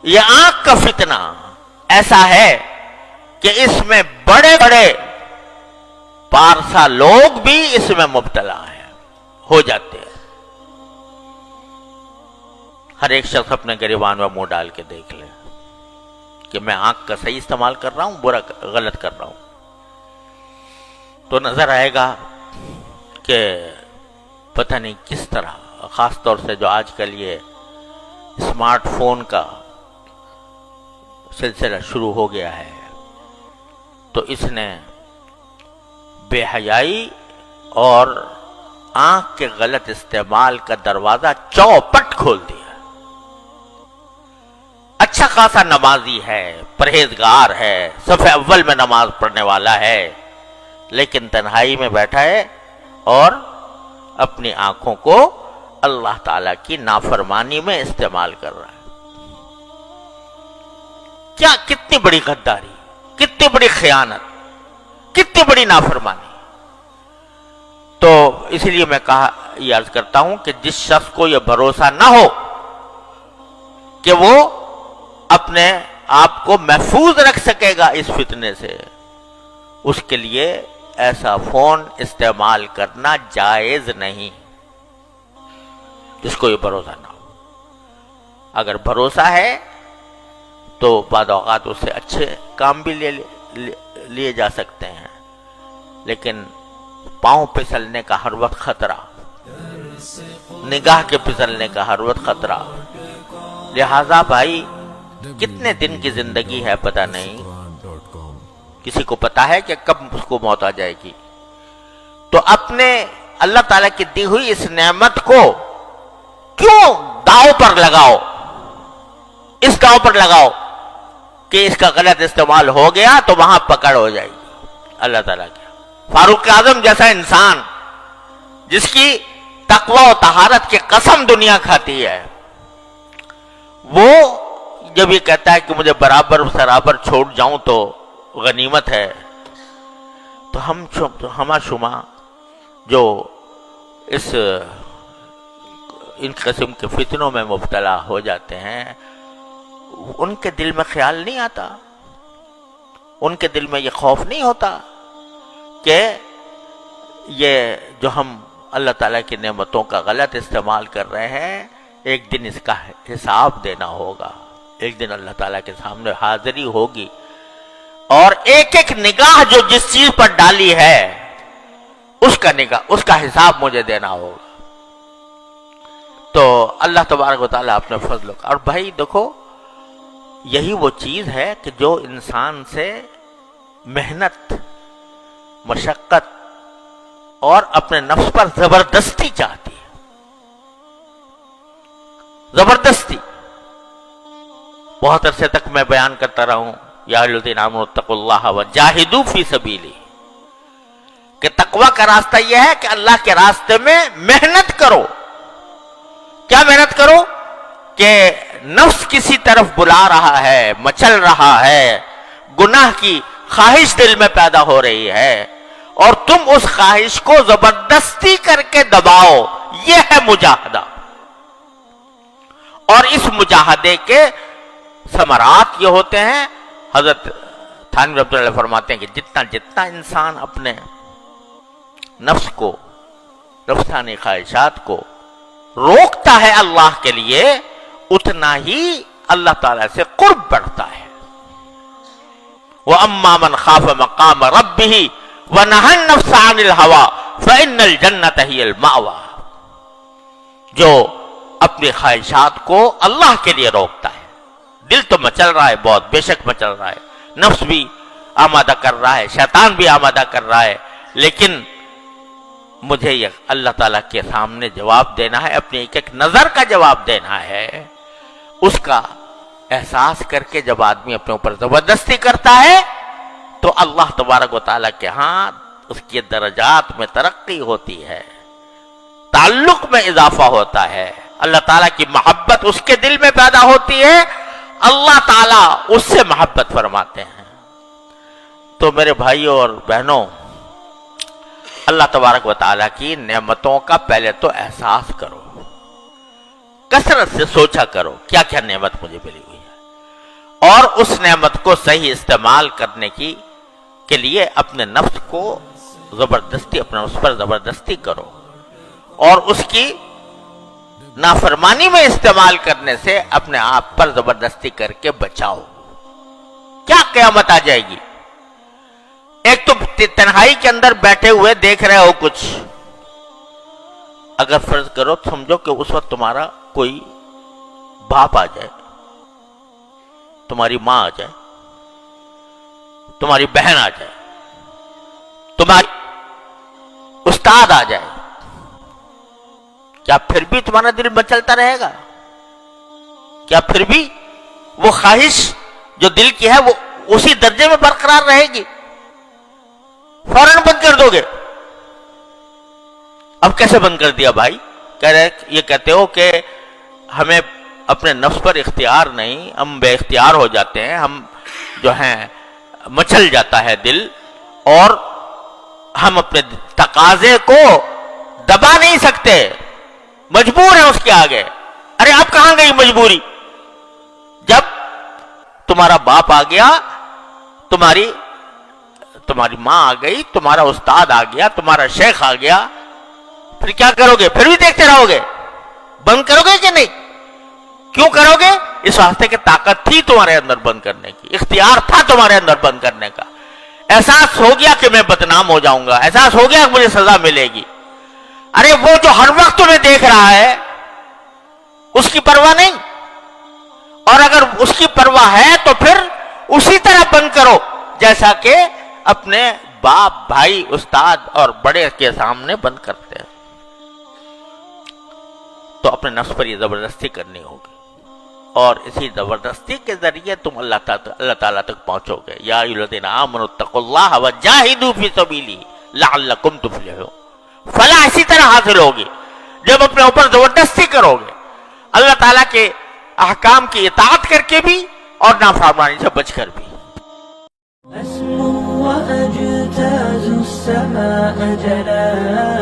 یہ آنکھ کا فتنہ ایسا ہے کہ اس میں بڑے بڑے پارسا لوگ بھی اس میں مبتلا ہیں، ہو جاتے ہیں۔ ہر ایک شخص اپنے گریبان میں منہ ڈال کے دیکھ لے کہ میں آنکھ کا صحیح استعمال کر رہا ہوں، برا غلط کر رہا ہوں، تو نظر آئے گا کہ پتہ نہیں کس طرح، خاص طور سے جو آج کل یہ اسمارٹ فون کا سلسلہ شروع ہو گیا ہے، تو اس نے بے حیائی اور آنکھ کے غلط استعمال کا دروازہ چوپٹ کھول دیا۔ اچھا خاصا نمازی ہے، پرہیزگار ہے، صف اول میں نماز پڑھنے والا ہے، لیکن تنہائی میں بیٹھا ہے اور اپنی آنکھوں کو اللہ تعالی کی نافرمانی میں استعمال کر رہا ہے۔ کیا کتنی بڑی غداری، کتنی بڑی خیانت، کتنی بڑی نافرمانی۔ تو اس لیے میں یہ عرض کرتا ہوں کہ جس شخص کو یہ بھروسہ نہ ہو کہ وہ اپنے آپ کو محفوظ رکھ سکے گا اس فتنے سے، اس کے لیے ایسا فون استعمال کرنا جائز نہیں، جس کو یہ بھروسہ نہ ہو۔ اگر بھروسہ ہے تو بعض اوقات اس سے اچھے کام بھی لیے جا سکتے ہیں، لیکن پاؤں پھسلنے کا ہر وقت خطرہ، نگاہ کے پھسلنے کا ہر وقت خطرہ۔ لہذا بھائی کتنے دن کی زندگی ہے پتہ نہیں، کسی کو پتا ہے کہ کب اس کو موت آ جائے گی، تو اپنے اللہ تعالیٰ کی دی ہوئی اس نعمت کو کیوں داؤ پر لگاؤ، اس داؤ پر لگاؤ کہ اس کا غلط استعمال ہو گیا تو وہاں پکڑ ہو جائے گی اللہ تعالیٰ کی۔ فاروق اعظم جیسا انسان جس کی تقوی و طہارت کی قسم دنیا کھاتی ہے، وہ جب یہ کہتا ہے کہ مجھے برابر سرابر چھوڑ جاؤں تو غنیمت ہے، تو ہما شما جو ان قسم کے فتنوں میں مبتلا ہو جاتے ہیں، ان کے دل میں خیال نہیں آتا، ان کے دل میں یہ خوف نہیں ہوتا کہ یہ جو ہم اللہ تعالیٰ کی نعمتوں کا غلط استعمال کر رہے ہیں، ایک دن اس کا حساب دینا ہوگا، ایک دن اللہ تعالیٰ کے سامنے حاضری ہوگی، اور ایک ایک نگاہ جو جس چیز پر ڈالی ہے اس کا حساب مجھے دینا ہوگا۔ تو اللہ تبارک و تعالیٰ اپنے فضل اور بھائی دیکھو، یہی وہ چیز ہے کہ جو انسان سے محنت، مشقت اور اپنے نفس پر زبردستی چاہتی ہے، زبردستی۔ بہت عرصے تک میں بیان کرتا رہا ہوں، یا ایھا الذین آمنوا اتقوا اللہ وجاہدوا فی سبیلہ، کہ تقوی کا راستہ یہ ہے کہ اللہ کے راستے میں محنت کرو۔ کیا محنت کرو؟ کہ نفس کسی طرف بلا رہا ہے، مچل رہا ہے، گناہ کی خواہش دل میں پیدا ہو رہی ہے، اور تم اس خواہش کو زبردستی کر کے دباؤ، یہ ہے مجاہدہ۔ اور اس مجاہدے کے ثمرات یہ ہوتے ہیں، حضرت تھانوی رحمۃ اللہ فرماتے ہیں کہ جتنا انسان اپنے نفس کو، نفسانی خواہشات کو روکتا ہے اللہ کے لیے، اتنا ہی اللہ تعالیٰ سے قرب بڑھتا ہے۔ وَأَمَّا مَنْ خَافَ مَقَامَ رَبِّهِ وَنَهَى النَّفْسَ عَنِ الْهَوَىٰ فَإِنَّ الْجَنَّةَ هِيَ الْمَأْوَىٰ، جو اپنی خواہشات کو اللہ کے لیے روکتا ہے، دل تو مچل رہا ہے، بہت بے شک مچل رہا ہے، نفس بھی آمادہ کر رہا ہے، شیطان بھی آمادہ کر رہا ہے، لیکن مجھے یہ اللہ تعالیٰ کے سامنے جواب دینا ہے، اپنی ایک ایک نظر کا جواب دینا ہے۔ اس کا احساس کر کے جب آدمی اپنے اوپر زبردستی کرتا ہے تو اللہ تبارک و تعالیٰ کے ہاں اس کی درجات میں ترقی ہوتی ہے، تعلق میں اضافہ ہوتا ہے، اللہ تعالیٰ کی محبت اس کے دل میں پیدا ہوتی ہے، اللہ تعالیٰ اس سے محبت فرماتے ہیں۔ تو میرے بھائیوں اور بہنوں، اللہ تبارک و تعالیٰ کی نعمتوں کا پہلے تو احساس کرو، کثرت سے سوچا کرو کیا کیا نعمت مجھے ملی ہوئی ہے، اور اس نعمت کو صحیح استعمال کرنے کے لیے اپنے نفس کو زبردستی، اپنے نفس پر زبردستی کرو، اور اس کی نافرمانی میں استعمال کرنے سے اپنے آپ پر زبردستی کر کے بچاؤ۔ کیا قیامت آ جائے گی؟ ایک تو تنہائی کے اندر بیٹھے ہوئے دیکھ رہے ہو کچھ، اگر فرض کرو سمجھو کہ اس وقت تمہارا کوئی باپ آ جائے، تمہاری ماں آ جائے، تمہاری بہن آ جائے، تمہاری استاد آ جائے، کیا پھر بھی تمہارا دل مچلتا رہے گا؟ کیا پھر بھی وہ خواہش جو دل کی ہے وہ اسی درجے میں برقرار رہے گی؟ فوراً بند کر دو گے۔ اب کیسے بند کر دیا بھائی؟ یہ کہتے ہو کہ ہمیں اپنے نفس پر اختیار نہیں، ہم بے اختیار ہو جاتے ہیں، ہم جو ہیں مچل جاتا ہے دل، اور ہم اپنے تقاضے کو دبا نہیں سکتے، مجبور ہیں اس کے آگے۔ ارے اب کہاں گئی مجبوری؟ جب تمہارا باپ آ گیا، تمہاری ماں آ گئی، تمہارا استاد آ گیا، تمہارا شیخ آ گیا، پھر کیا کرو گے؟ پھر بھی دیکھتے رہو گے؟ بند کرو گے کہ نہیں؟ کیوں کرو گے؟ اس واسطے کہ طاقت تھی تمہارے اندر بند کرنے کی، اختیار تھا تمہارے اندر بند کرنے کا، احساس ہو گیا کہ میں بدنام ہو جاؤں گا، احساس ہو گیا کہ مجھے سزا ملے گی۔ ارے وہ جو ہر وقت تمہیں دیکھ رہا ہے اس کی پرواہ نہیں، اور اگر اس کی پرواہ ہے تو پھر اسی طرح بند کرو جیسا کہ اپنے باپ، بھائی، استاد اور بڑے کے سامنے بند کرتے ہیں۔ تو اپنے نفس پر یہ زبردستی کرنی ہوگی، اور اسی زبردستی کے ذریعے تم اللہ تعالیٰ تک پہنچو گے۔ یا ایھا الذین آمنوا اتقوا اللہ وجاہدوا فی سبیلہ لعلکم تفلحون۔ فلاح اسی طرح حاصل ہوگی جب اپنے اوپر زبردستی کرو گے، اللہ تعالیٰ کے احکام کی اطاعت کر کے بھی اور نافرمانی سے بچ کر بھی۔ أسمو وأجتاز السماء جلالا